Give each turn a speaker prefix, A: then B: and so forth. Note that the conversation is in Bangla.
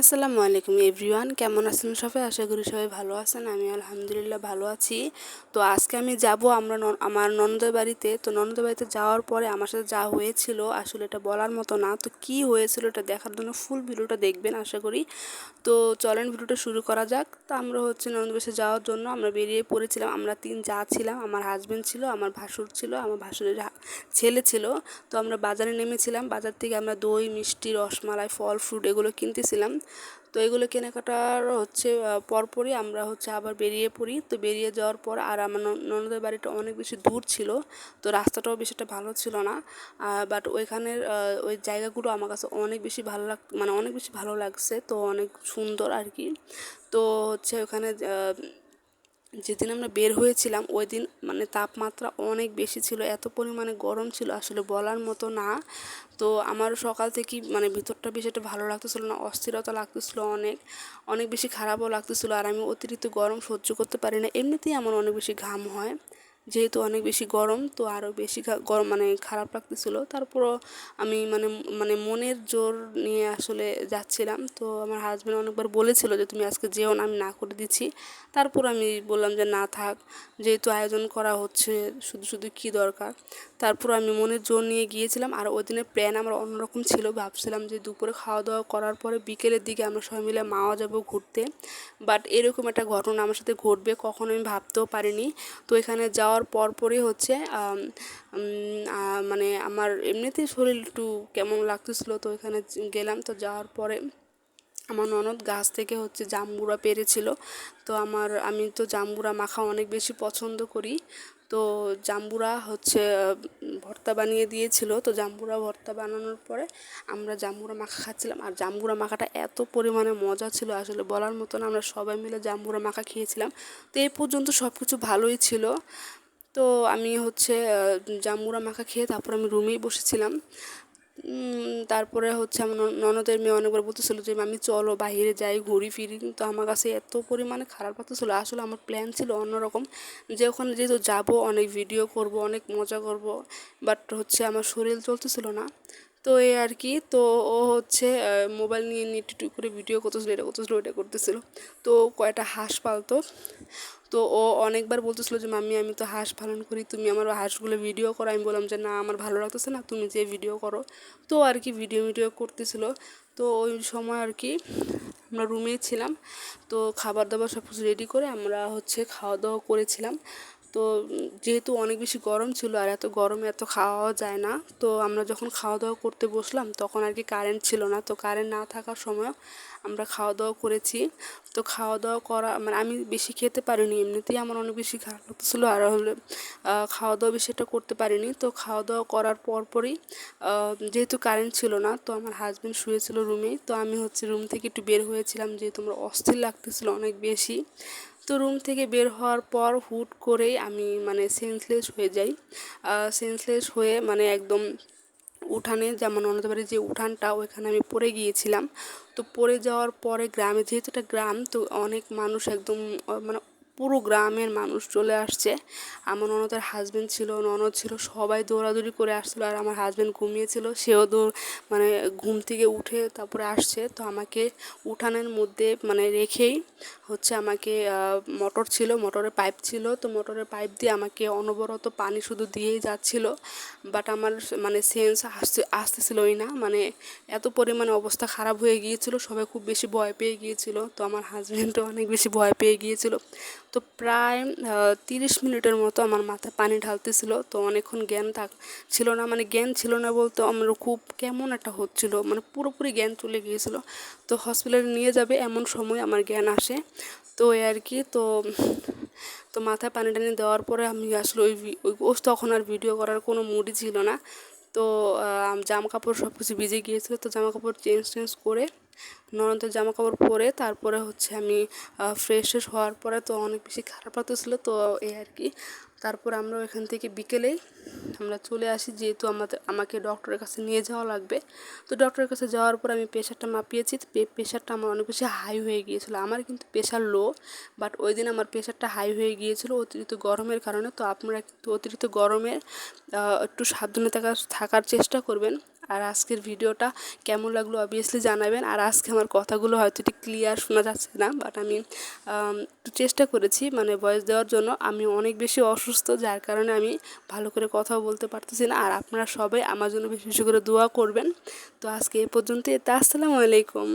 A: আসসালামু আলাইকুম এভরিওয়ান, কেমন আছেন সবাই? আশা করি সবাই ভালো আছেন। আমি আলহামদুলিল্লাহ ভালো আছি। তো আজকে আমি যাব আমার ননদের বাড়িতে। তো ননদের বাড়িতে যাওয়ার পরে আমার সাথে যা হয়েছিল আসলে এটা বলার মতো না। তো কি হয়েছিল এটা দেখার জন্য ফুল ভিডিওটা দেখবেন আশা করি। তো চলেন ভিডিওটা শুরু করা যাক। তো আমরা ননদ বাসায় যাওয়ার জন্য আমরা বেরিয়ে পড়েছিলাম। আমরা 3 যা ছিলাম, আমার হাজবেন্ড ছিল, আমার ভাসুর ছিল, আমার ভাসুরের ছেলে ছিল। তো আমরা বাজারে নেমেছিলাম। বাজার থেকে আমরা দই, মিষ্টি, রসমালাই, ফল ফ্রুট এগুলো কিনতেছিলাম। তো এগুলো কেনাকাটার পরপরই আমরা আবার বেরিয়ে পড়ি। তো বেরিয়ে যাওয়ার পর আর আমার ননদের বাড়িটা অনেক বেশি দূর ছিল। তো রাস্তাটাও বেশি একটা ভালো ছিল না। বাট ওইখানের ওই জায়গাগুলো আমার কাছে অনেক বেশি অনেক বেশি ভালো লাগছে। তো অনেক সুন্দর আর কি। তো ওখানে যেদিন আমরা বের হয়েছিলাম ওই দিন তাপমাত্রা অনেক বেশি ছিল, এত পরিমাণে গরম ছিল আসলে বলার মতো না। তো আমার সকাল থেকেই ভিতরটা বেশি একটা ভালো লাগতেছিল না, অস্থিরতা লাগতেছিল, অনেক অনেক বেশি খারাপও লাগতেছিল। আর আমি অতিরিক্ত গরম সহ্য করতে পারি না, এমনিতেই আমার অনেক বেশি ঘাম হয়, যেহেতু অনেক বেশি গরম তো আরও বেশি গরম খারাপ লাগতেছিল। তারপরও আমি মনের জোর নিয়ে আসলে যাচ্ছিলাম। তো আমার হাজব্যান্ড অনেকবার বলেছিল যে তুমি আজকে যেও না, আমি না করে দিচ্ছি। তারপর আমি বললাম যে না থাক, যেহেতু আয়োজন করা হচ্ছে শুধু শুধু কী দরকার। তারপর আমি মনের জোর নিয়ে গিয়েছিলাম। আর ওই দিনের প্ল্যান আমার অন্যরকম ছিল, ভাবছিলাম যে দুপুরে খাওয়া দাওয়া করার পরে বিকেলের দিকে আমরা সবাই মিলে মাওয়া যাবো ঘুরতে। বাট এরকম একটা ঘটনা আমার সাথে ঘটবে কখনো আমি ভাবতেও পারিনি। তো এখানে যাওয়ার পরপরই আমার এমনিতেই শরীর একটু কেমন লাগতেছিল। তো এখানে গেলাম। তো যাওয়ার পরে আমার ননদ গাছ থেকে জাম্বুরা পেড়েছিল। তো আমি তো জাম্বুরা মাখা অনেক বেশি পছন্দ করি। তো জাম্বুরা ভর্তা বানিয়ে দিয়েছিল। তো জাম্বুরা ভর্তা বানানোর পরে আমরা জাম্বুরা মাখা খাচ্ছিলাম। আর জাম্বুরা মাখাটা এত পরিমাণে মজা ছিল আসলে বলার মতো না। আমরা সবাই মিলে জাম্বুরা মাখা খেয়েছিলাম। তো এই পর্যন্ত সব কিছু ভালোই ছিল। তো আমি জাম্বুরা মাখা খেয়ে তারপর আমি রুমেই বসেছিলাম। তারপরে আমার ননদের মেয়ে অনেকবার বলতেছিল যে আমি চলো বাইরে যাই, ঘুরি ফিরি। কিন্তু আমার কাছে এত পরিমাণে খারাপ লাগতেছিল, আসলে আমার প্ল্যান ছিল অন্যরকম, যে ওখানে যেহেতু যাবো, অনেক ভিডিও করব, অনেক মজা করব। বাট আমার শরীর চলতেছিল না। তো এই আর কি। তো ও মোবাইল নিয়ে নিয়ে একটু করে ভিডিও করতেছিল, এটা করতেছিল, ওইটা করতেছিল। তো কয়টা হাঁস পালতো। তো ও অনেকবার বলতেছিল যে মাম্মি আমি তো হাঁস পালন করি, তুমি আমার হাঁসগুলো ভিডিও করো। আমি বললাম যে না, আমার ভালো লাগতেছে না, তুমি যে ভিডিও করো। তো আর কি ভিডিও করতেছিল। তো ওই সময় আর কি আমরা রুমেই ছিলাম। তো খাবার দাবার সব কিছু রেডি করে আমরা খাওয়া দাওয়া করেছিলাম। তো যেহেতু অনেক বেশি গরম ছিল আর এত গরমে এত খাওয়াও যায় না। তো আমরা যখন খাওয়া দাওয়া করতে বসলাম তখন আর কি কারেন্ট ছিল না। তো কারেন্ট না থাকার সময় আমরা খাওয়া দাওয়া করেছি। তো খাওয়া দাওয়া করা আমি বেশি খেতে পারিনি, এমনিতেই আমার অনেক বেশি খারাপ লাগতেছিলো। আর খাওয়া দাওয়া বেশি একটা করতে পারিনি। তো খাওয়া দাওয়া করার পরপরই যেহেতু কারেন্ট ছিল না, তো আমার হাজব্যান্ড শুয়েছিল রুমেই। তো আমি রুম থেকে একটু বের হয়েছিলাম, যেহেতু আমার অস্থির লাগতেছিল অনেক বেশি। তো রুম থেকে বের হওয়ার পর হুট করেই আমি সেন্সলেস হয়ে যাই। সেন্সলেস হয়ে একদম উঠানে, যেমন ওনাদের বাড়ির যে উঠানটা, ওইখানে আমি পড়ে গিয়েছিলাম। তো পড়ে যাওয়ার পরে গ্রামে, যেহেতু এটা গ্রাম, তো অনেক মানুষ একদম পুরো গ্রামের মানুষ চলে আসছে। আমার ননদের হাজব্যান্ড ছিল, ননদ ছিল, সবাই দৌড়াদৌড়ি করে আসছিলো। আর আমার হাজব্যান্ড ঘুমিয়েছিল, সেও ঘুম থেকে উঠে তারপরে আসছে। তো আমাকে উঠানের মধ্যে রেখেই আমাকে মোটর ছিল, মোটরের পাইপ ছিল, তো মোটরের পাইপ দিয়ে আমাকে অনবরত পানি শুধু দিয়েই যাচ্ছিল। বাট আমার সেন্স আসতেছিলই না, এত পরিমাণে অবস্থা খারাপ হয়ে গিয়েছিল, সবাই খুব বেশি ভয় পেয়ে গিয়েছিল। তো আমার হাজব্যান্ডও অনেক বেশি ভয় পেয়ে গিয়েছিল। তো প্রায় 30 মিনিটের মতো আমার মাথায় পানি ঢালতেছিল। তো অনেকক্ষণ জ্ঞান ছিল না, জ্ঞান ছিল না বলতে আমার খুব কেমন একটা হচ্ছিল, পুরোপুরি জ্ঞান চলে গিয়েছিল। তো হসপিটালে নিয়ে যাবে এমন সময় আমার জ্ঞান আসে। তো এই আর কি। তো মাথায় পানি টানি দেওয়ার পরে আমি আসলে তখন আর ভিডিও করার কোনো মুডই ছিল না। তো জামা কাপড় সব কিছু ভিজে গিয়েছিলো। তো জামা কাপড় চেঞ্জ করে ননদের জামা কাপড় পরে তারপরে আমি ফ্রেশ হওয়ার পরে তো অনেক বেশি খারাপ লাগতেছিলো। তো এই আর কি। তারপর আমরা ওইখান থেকে বিকেলেই আমরা চলে আসি, যেহেতু আমাকে ডক্টরের কাছে নিয়ে যাওয়া লাগবে। তো ডক্টরের কাছে যাওয়ার পর আমি প্রেশারটা মাপিয়েছি। প্রেশারটা আমার অনেক বেশি হাই হয়ে গিয়েছিলো। আমার কিন্তু প্রেশার লো, বাট ওই দিন আমার প্রেশারটা হাই হয়ে গিয়েছিলো অতিরিক্ত গরমের কারণে। তো আপনারা কিন্তু অতিরিক্ত গরমে একটু সাবধানে থাকার চেষ্টা করবেন। আর আজকের ভিডিওটা কেমন লাগলো অবভিয়াসলি জানাবেন। আর আজকে আমার কথাগুলো হয়তো একটু ক্লিয়ার শোনা যাচ্ছে না, বাট আমি একটু চেষ্টা করেছি মানে ভয়েস দেওয়ার জন্য। আমি অনেক বেশি অসুস্থ, যার কারণে আমি ভালো করে কথাও বলতে পারতেছি না। আর আপনারা সবাই আমার জন্য বেশি বেশি করে দোয়া করবেন। তো আজকে এই পর্যন্তই। আসসালামু আলাইকুম।